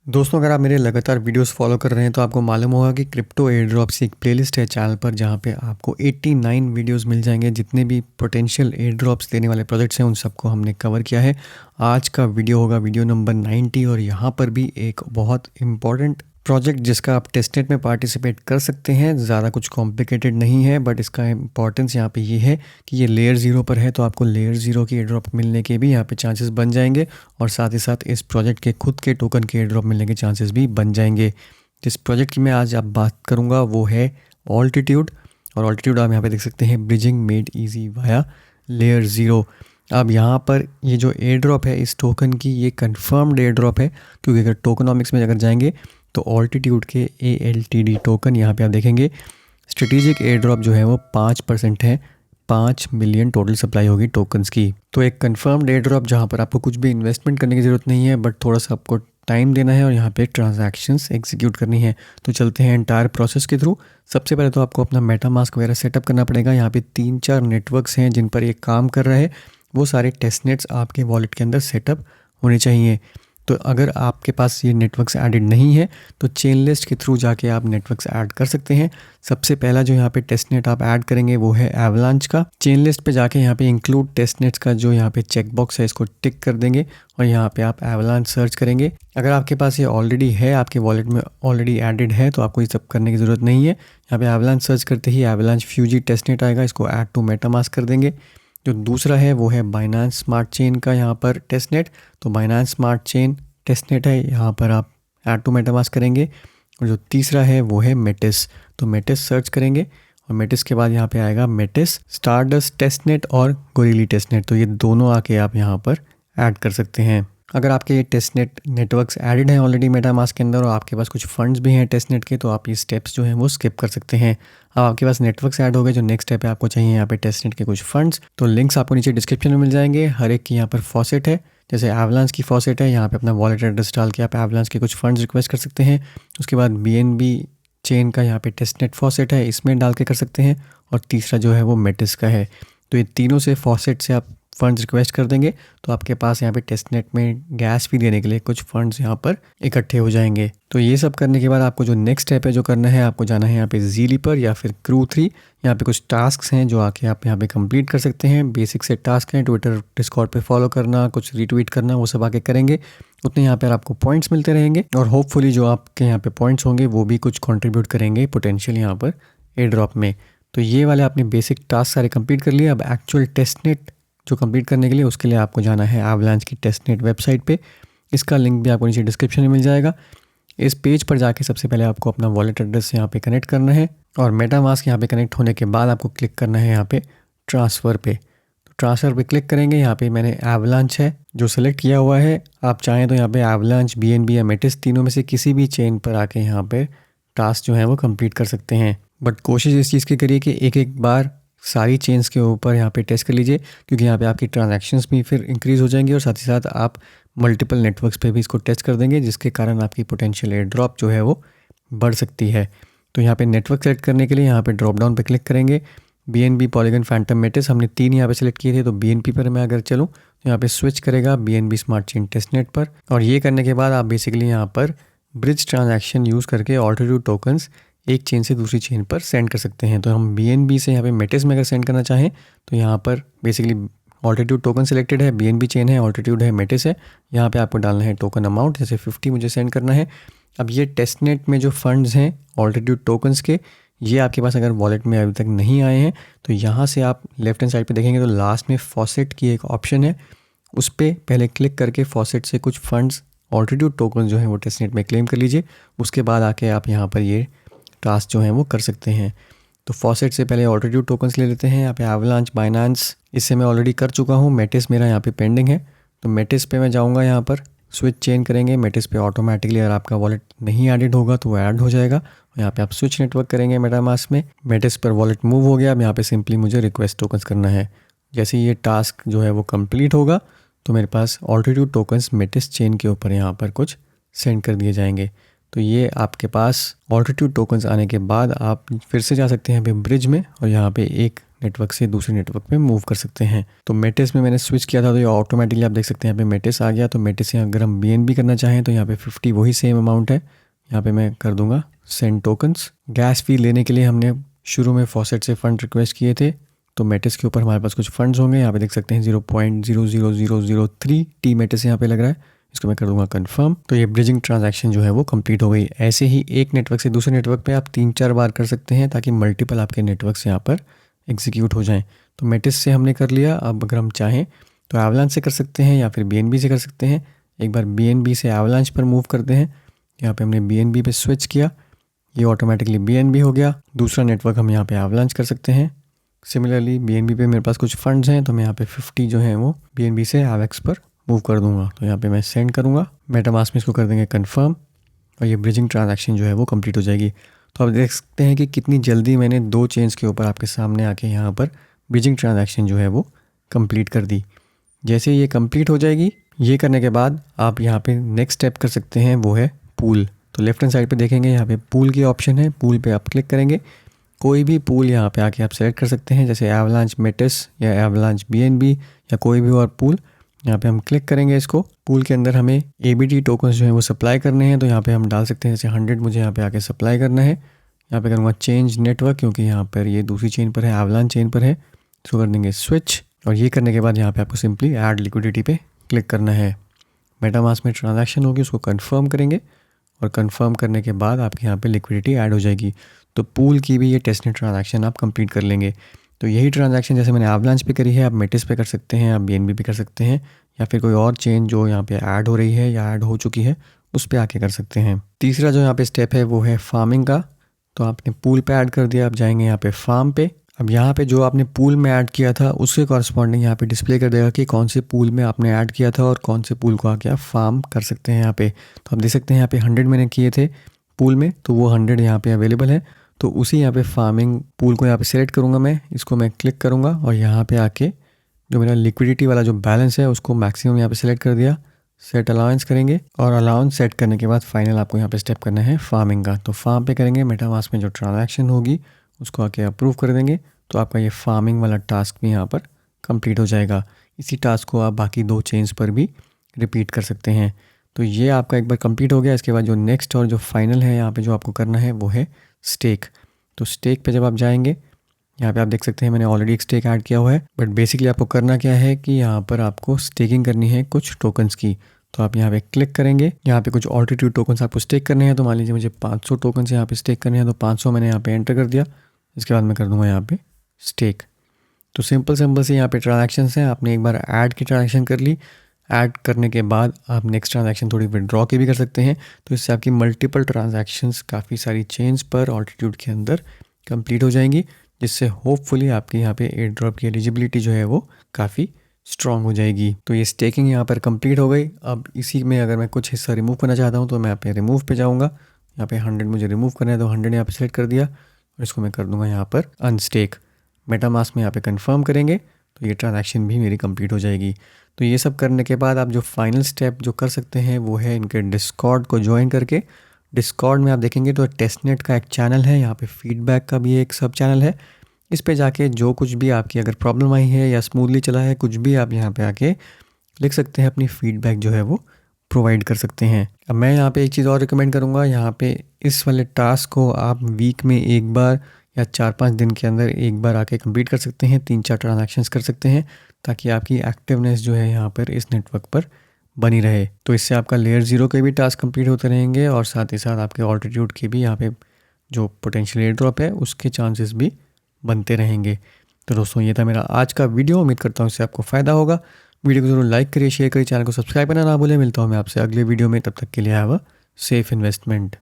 दोस्तों, अगर आप मेरे लगातार वीडियोस फॉलो कर रहे हैं तो आपको मालूम होगा कि क्रिप्टो एयर ड्रॉप्स की एक प्लेलिस्ट है चैनल पर, जहां पे आपको 89 वीडियोस मिल जाएंगे। जितने भी पोटेंशियल एयर ड्रॉप्स देने वाले प्रोजेक्ट्स हैं उन सबको हमने कवर किया है। आज का वीडियो होगा वीडियो नंबर 90 और यहाँ पर भी एक बहुत इंपॉर्टेंट प्रोजेक्ट जिसका आप टेस्टनेट में पार्टिसिपेट कर सकते हैं। ज़्यादा कुछ कॉम्प्लिकेटेड नहीं है, बट इसका इंपॉर्टेंस यहाँ पे ये है कि ये लेयर ज़ीरो पर है, तो आपको लेयर ज़ीरो की एयर ड्रॉप मिलने के भी यहाँ पे चांसेस बन जाएंगे और साथ ही साथ इस प्रोजेक्ट के खुद के टोकन के एयर ड्रॉप मिलने के चांसेस भी बन जाएंगे। जिस प्रोजेक्ट की मैं आज आप बात करूँगा वो है ऑल्टीट्यूड। और ऑल्टीट्यूड आप यहाँ पे देख सकते हैं, bridging made easy via layer zero. अब यहाँ पर ये जो एयर ड्रॉप है इस टोकन की, ये कंफर्म्ड एयर ड्रॉप है, क्योंकि अगर टोकनॉमिक्स में अगर जाएंगे तो ऑल्टीट्यूड के ALTD टोकन यहाँ पे आप देखेंगे स्ट्रेटेजिक एयर ड्रॉप जो है वो 5% है। 5 मिलियन टोटल सप्लाई होगी टोकन्स की। तो एक कंफर्म्ड एयर ड्रॉप जहाँ पर आपको कुछ भी इन्वेस्टमेंट करने की ज़रूरत नहीं है, बट थोड़ा सा आपको टाइम देना है और यहाँ पे ट्रांजैक्शंस एग्जीक्यूट करनी है। तो चलते हैं एंटायर प्रोसेस के थ्रू। सबसे पहले तो आपको अपना मेटामास्क वगैरह सेटअप करना पड़ेगा। यहाँ पे 3-4 नेटवर्क्स हैं जिन पर ये काम कर रहा है। वो सारे टेस्टनेट्स आपके वॉलेट के अंदर सेटअप होने चाहिए। तो अगर आपके पास ये नेटवर्क्स ऐडेड नहीं है तो चेन लिस्ट के थ्रू जाके आप नेटवर्क्स ऐड कर सकते हैं। सबसे पहला जो यहाँ पे टेस्टनेट आप ऐड करेंगे वो है एवलांच का। चेन लिस्ट पे जाके यहाँ पे इंक्लूड टेस्टनेट्स का जो यहाँ पे चेक बॉक्स है इसको टिक कर देंगे और यहाँ पे आप एवलांच सर्च करेंगे। अगर आपके पास ये ऑलरेडी है, आपके वॉलेट में ऑलरेडी एडेड है, तो आपको ये सब करने की ज़रूरत नहीं है। यहाँ पे एवलांच सर्च करते ही एवलांच फ्यूजी टेस्टनेट आएगा, इसको ऐड टू मेटामास्क कर देंगे। जो दूसरा है वो है बाइनेंस स्मार्ट चेन का यहाँ पर टेस्टनेट। तो बाइनेंस स्मार्ट चेन टेस्टनेट है, यहाँ पर आप ऐड टू मेटामास्क करेंगे। और जो तीसरा है वो है मेटिस। तो मेटिस सर्च करेंगे और मेटिस के बाद यहाँ पे आएगा मेटिस स्टारडस्ट टेस्टनेट और गोरिली टेस्टनेट। तो ये दोनों आके आप यहाँ पर ऐड कर सकते हैं। अगर आपके ये टेस्टनेट नेटवर्क्स एडेड हैं ऑलरेडी मेटामास्क के अंदर और आपके पास कुछ फंड्स भी हैं टेस्टनेट के, तो आप ये स्टेप्स जो हैं वो स्किप कर सकते हैं। अब आपके पास नेटवर्क्स ऐड हो गए, जो नेक्स्ट स्टेप है आपको चाहिए यहाँ पे टेस्टनेट के कुछ फंड्स। तो लिंक्स आपको नीचे डिस्क्रिप्शन में मिल जाएंगे। हर एक की यहाँ पर फॉसेट है, जैसे एवलांच की फॉसेट है, यहाँ पे अपना वॉलेट एड्रेस डाल के आप एवलांच के कुछ फंड्स रिक्वेस्ट कर सकते हैं। उसके बाद BNB चेन का यहाँ पे टेस्टनेट फॉसेट है, इसमें डाल के कर सकते हैं। और तीसरा जो है वो मेटिस का है। तो ये तीनों से फॉसेट से आप फंड्स रिक्वेस्ट कर देंगे तो आपके पास यहाँ पे टेस्टनेट में गैस भी देने के लिए कुछ फंड्स यहाँ पर इकट्ठे हो जाएंगे। तो ये सब करने के बाद आपको जो नेक्स्ट स्टेप है जो करना है, आपको जाना है यहाँ पे ज़ीली पर या फिर क्रू3। यहाँ पे कुछ टास्क हैं जो आके आप यहाँ पे कंप्लीट कर सकते हैं। बेसिक से टास्क हैं, ट्विटर डिस्कॉर्ड पे फॉलो करना, कुछ रीट्वीट करना, वो सब आके करेंगे। उतने यहाँ पर आपको पॉइंट्स मिलते रहेंगे और होपफुली जो आपके यहाँ पे पॉइंट्स होंगे वो भी कुछ कॉन्ट्रीब्यूट करेंगे पोटेंशियल यहाँ पर एयर ड्रॉप में। तो ये वाले आपने बेसिक टास्क सारे कंप्लीट कर लिए। अब एक्चुअल टेस्टनेट जो कंप्लीट करने के लिए, उसके लिए आपको जाना है एवलांच की टेस्टनेट वेबसाइट पे। इसका लिंक भी आपको नीचे डिस्क्रिप्शन में मिल जाएगा। इस पेज पर जाके सबसे पहले आपको अपना वॉलेट एड्रेस यहाँ पे कनेक्ट करना है और मेटामास्क यहाँ पे कनेक्ट होने के बाद आपको क्लिक करना है यहाँ पे ट्रांसफ़र पे। तो ट्रांसफ़र पे क्लिक करेंगे। यहाँ पे मैंने एवलांच है जो सेलेक्ट किया हुआ है। आप चाहें तो यहाँ पे एवलांच, BNB या मेटिस, तीनों में से किसी भी चेन पर आके यहाँ पे टास्क जो है वो कंप्लीट कर सकते हैं। बट कोशिश इस चीज़ की करिए कि एक एक बार सारी चेन्स के ऊपर यहाँ पे टेस्ट कर लीजिए, क्योंकि यहाँ पे आपकी ट्रांजैक्शंस भी फिर इंक्रीज़ हो जाएंगी और साथ ही साथ आप मल्टीपल नेटवर्क्स पे भी इसको टेस्ट कर देंगे, जिसके कारण आपकी पोटेंशियल एयर ड्रॉप जो है वो बढ़ सकती है। तो यहाँ पे नेटवर्क सेलेक्ट करने के लिए यहाँ पे ड्रॉप डाउन पे क्लिक करेंगे। BNB, पॉलीगन, फैंटम, मेटिस, हमने 3 यहाँ पे सेलेक्ट किए थे। तो BNB पर मैं अगर चलूँ तो यहाँ पे स्विच करेगा BNB स्मार्ट चेन टेस्टनेट पर। और ये करने के बाद आप बेसिकली यहाँ पर ब्रिज ट्रांजैक्शन यूज़ करके ऑल्टीट्यूड टोकन्स एक चेन से दूसरी चेन पर सेंड कर सकते हैं। तो हम BNB से यहाँ पे मेटिस में अगर सेंड करना चाहें तो यहाँ पर बेसिकली ऑल्टीट्यूड टोकन सिलेक्टेड है, BNB चेन है, ऑल्टीट्यूड है, मेटिस है। यहाँ पे आपको डालना है टोकन अमाउंट, जैसे 50 मुझे सेंड करना है। अब ये टेस्टनेट में जो फंड्स हैं ऑल्टीट्यूड टोकन्स के, ये आपके पास अगर वॉलेट में अभी तक नहीं आए हैं तो यहाँ से आप लेफ्ट हैंड साइड पर देखेंगे तो लास्ट में फॉसेट की एक ऑप्शन है, उस पर पहले क्लिक करके फॉसेट से कुछ फंड्स ऑल्टीट्यूड टोकन जो है वो टेस्टनेट में क्लेम कर लीजिए। उसके बाद आके आप यहाँ पर ये टास्क जो हैं वो कर सकते हैं। तो फॉसेट से पहले ऑल्टीट्यूड टोकन्स ले लेते हैं। यहाँ पे एवलांच, बाइनेंस, इससे मैं ऑलरेडी कर चुका हूँ। मेटिस मेरा यहाँ पे पेंडिंग है, तो मेटिस पे मैं जाऊँगा। यहाँ पर स्विच चेन करेंगे। मेटिस पे ऑटोमेटिकली अगर आपका वॉलेट नहीं ऐडेड होगा तो वो ऐड हो जाएगा। यहाँ पे आप स्विच नेटवर्क करेंगे मेटामास्क में। मेटिस पर वॉलेट मूव हो गया। अब यहाँ पे सिंपली मुझे रिक्वेस्ट टोकन्स करना है। जैसे ये टास्क जो है वो कंप्लीट होगा तो मेरे पास ऑल्टीट्यूड टोकन्स मेटिस चेन के ऊपर यहाँ पर कुछ सेंड कर दिए जाएंगे। तो ये आपके पास ऑल्टीट्यूड टोकन्स आने के बाद आप फिर से जा सकते हैं यहाँ पे ब्रिज में और यहाँ पे एक नेटवर्क से दूसरे नेटवर्क पे मूव कर सकते हैं। तो मेटिस में मैंने स्विच किया था तो ये ऑटोमेटिकली आप देख सकते हैं यहाँ पे मेटिस आ गया। तो मेटिस से अगर हम BNB करना चाहें तो यहाँ पे 50 वही सेम अमाउंट है, यहाँ पे मैं कर दूंगा सेंड टोकन्स। गैस फी लेने के लिए हमने शुरू में फॉसेट से फ़ंड रिक्वेस्ट किए थे, तो मेटिस के ऊपर हमारे पास कुछ फंड्स होंगे। यहाँ पे देख सकते हैं 0.00003 टी मेटिस यहाँ पे लग रहा है, इसको मैं कर दूंगा कंफर्म। तो ये ब्रिजिंग ट्रांजैक्शन जो है वो कंप्लीट हो गई। ऐसे ही एक नेटवर्क से दूसरे नेटवर्क पे आप 3-4 बार कर सकते हैं ताकि मल्टीपल आपके नेटवर्क्स यहाँ पर एग्जीक्यूट हो जाएं। तो मेटिस से हमने कर लिया। अब अगर हम चाहें तो एवलांच से कर सकते हैं या फिर BNB से कर सकते हैं। एक बार BNB से एवलांच पर मूव करते हैं। यहाँ पे हमने BNB पे स्विच किया, ये ऑटोमेटिकली BNB हो गया। दूसरा नेटवर्क हम यहाँ पे एवलांच कर सकते हैं। सिमिलरली BNB पे मेरे पास कुछ फंड्स हैं, तो मैं यहाँ पे 50 जो है वो BNB से AVAX पर मूव कर दूंगा। तो यहाँ पे मैं सेंड करूँगा, मेटामास्क में इसको कर देंगे कंफर्म और ये ब्रिजिंग ट्रांजैक्शन जो है वो कंप्लीट हो जाएगी। तो आप देख सकते हैं कि कितनी जल्दी मैंने 2 चेन्स के ऊपर आपके सामने आके यहाँ पर ब्रिजिंग ट्रांजैक्शन जो है वो कंप्लीट कर दी। जैसे ये कंप्लीट हो जाएगी, ये करने के बाद आप यहाँ पे नेक्स्ट स्टेप कर सकते हैं, वो है पूल। तो लेफ्ट हैंड साइड पे देखेंगे यहाँ पे पूल की ऑप्शन है, पूल पे आप क्लिक करेंगे। कोई भी पूल यहाँ पे आके आप सेलेक्ट कर सकते हैं, जैसे एवलांच मेटिस या एवलांच BNB या कोई भी और पूल। यहाँ पे हम क्लिक करेंगे इसको। पूल के अंदर हमें ABD टोकन्स जो है वो सप्लाई करने हैं, तो यहाँ पे हम डाल सकते हैं जैसे 100 मुझे यहाँ पे आके सप्लाई करना है। यहाँ पे करूँगा चेंज नेटवर्क, क्योंकि यहाँ पर ये दूसरी चेन पर है, एवलांच चेन पर है, इसको कर देंगे स्विच। और ये करने के बाद यहाँ पे आपको सिंपली ऐड लिक्विडिटी पे क्लिक करना है। मेटामास्क में ट्रांजैक्शन होगी, उसको कन्फर्म करेंगे और कन्फर्म करने के बाद आपके यहाँ पे लिक्विडिटी ऐड हो जाएगी। तो पूल की भी ये टेस्टनेट ट्रांजैक्शन आप कंप्लीट कर लेंगे। तो यही ट्रांजैक्शन जैसे मैंने एवलांच पे करी है, आप मेटिस पे कर सकते हैं, आप BNB पे कर सकते हैं, या फिर कोई और चेन जो यहाँ पे ऐड हो रही है या ऐड हो चुकी है उस पर आके कर सकते हैं। तीसरा जो यहाँ पे स्टेप है वो है फार्मिंग का। तो आपने पूल पे ऐड कर दिया, आप जाएंगे यहाँ पे फार्म पे। अब यहाँ पे जो आपने पूल में ऐड किया था उसके कॉरस्पॉन्डिंग यहाँ पे डिस्प्ले कर देगा कि कौन से पूल में आपने ऐड किया था और कौन से पूल को आके आप फार्म कर सकते हैं यहाँ पे। तो आप देख सकते हैं यहाँ पे 100 मैंने किए थे पूल में, तो वो 100 यहाँ पे अवेलेबल है। तो उसी यहाँ पे फार्मिंग पूल को यहाँ पे सेलेक्ट करूँगा मैं, इसको मैं क्लिक करूँगा और यहाँ पे आके जो मेरा लिक्विडिटी वाला जो बैलेंस है उसको मैक्सिमम यहाँ पे सेलेक्ट कर दिया। सेट अलाउंस करेंगे और अलाउंस सेट करने के बाद फाइनल आपको यहाँ पे स्टेप करना है फार्मिंग का। तो फार्म पे करेंगे, मेटामास्क में जो ट्रांजैक्शन होगी उसको आके अप्रूव कर देंगे, तो आपका ये फार्मिंग वाला टास्क भी यहाँ पर कंप्लीट हो जाएगा। इसी टास्क को आप बाकी 2 चेन्स पर भी रिपीट कर सकते हैं। तो ये आपका एक बार कंप्लीट हो गया। इसके बाद जो नेक्स्ट और जो फाइनल है यहाँ पे जो आपको करना है वो है स्टेक। तो स्टेक पे जब आप जाएंगे, यहाँ पे आप देख सकते हैं मैंने ऑलरेडी एक स्टेक ऐड किया हुआ है, बट बेसिकली आपको करना क्या है कि यहाँ पर आपको स्टेकिंग करनी है कुछ टोकन्स की। तो आप यहाँ पे क्लिक करेंगे, यहाँ पे कुछ ऑल्टीट्यूड टोकन्स आपको स्टेक करने हैं। तो मान लीजिए मुझे 500 टोकन्स यहाँ पे स्टेक करने हैं, तो 500 मैंने यहाँ पे एंटर कर दिया। इसके बाद मैं कर दूंगा यहाँ पे स्टेक। तो सिंपल से यहाँ पे ट्रांजैक्शंस हैं, आपने एक बार ऐड की ट्रांजैक्शन कर ली। ऐड करने के बाद आप नेक्स्ट ट्रांजैक्शन थोड़ी विड्रॉ की भी कर सकते हैं। तो इससे आपकी मल्टीपल ट्रांजैक्शंस काफ़ी सारी चेन्स पर ऑल्टीट्यूड के अंदर कंप्लीट हो जाएंगी, जिससे होपफुली आपकी यहाँ पे एयर ड्रॉप की एलिजिबिलिटी जो है वो काफ़ी स्ट्रॉन्ग हो जाएगी। तो ये स्टेकिंग यहाँ पर कंप्लीट हो गई। अब इसी में अगर मैं कुछ हिस्सा रिमूव करना चाहता हूँ तो मैं यहाँ पे रिमूव पे जाऊँगा। यहाँ पे 100 मुझे रिमूव करना है, तो 100 यहाँ पे सेलेक्ट कर दिया और इसको मैं कर दूँगा यहाँ पर अनस्टेक। मेटामास्क में यहाँ पे कंफर्म करेंगे तो ये ट्रांजैक्शन भी मेरी कंप्लीट हो जाएगी। तो ये सब करने के बाद आप जो फाइनल स्टेप जो कर सकते हैं वो है इनके डिस्कॉर्ड को ज्वाइन करके। डिस्कॉर्ड में आप देखेंगे तो टेस्टनेट का एक चैनल है, यहाँ पे फीडबैक का भी एक सब चैनल है। इस पे जाके जो कुछ भी आपकी अगर प्रॉब्लम आई है या स्मूथली चला है, कुछ भी आप यहाँ पे आके लिख सकते हैं, अपनी फीडबैक जो है वो प्रोवाइड कर सकते हैं। अब मैं यहाँ पे एक चीज़ और रिकमेंड करूँगा, यहाँ पे इस वाले टास्क को आप वीक में एक बार या 4-5 दिन के अंदर एक बार आके कंप्लीट कर सकते हैं, 3-4 ट्रांजैक्शंस कर सकते हैं, ताकि आपकी एक्टिवनेस जो है यहाँ पर इस नेटवर्क पर बनी रहे। तो इससे आपका लेयर 0 के भी टास्क कंप्लीट होते रहेंगे और साथ ही साथ आपके ऑल्टीट्यूड के भी यहाँ पे जो पोटेंशियल एयर ड्रॉप है उसके चांसेस भी बनते रहेंगे। तो दोस्तों ये था मेरा आज का वीडियो, उम्मीद करता हूँ इससे आपको फ़ायदा होगा। वीडियो को ज़रूर लाइक करिए, शेयर करिए, चैनल को सब्सक्राइब करना ना भूलें। मिलता हूँ मैं आपसे अगले वीडियो में, तब तक के लिए हैव अ सेफ इन्वेस्टमेंट।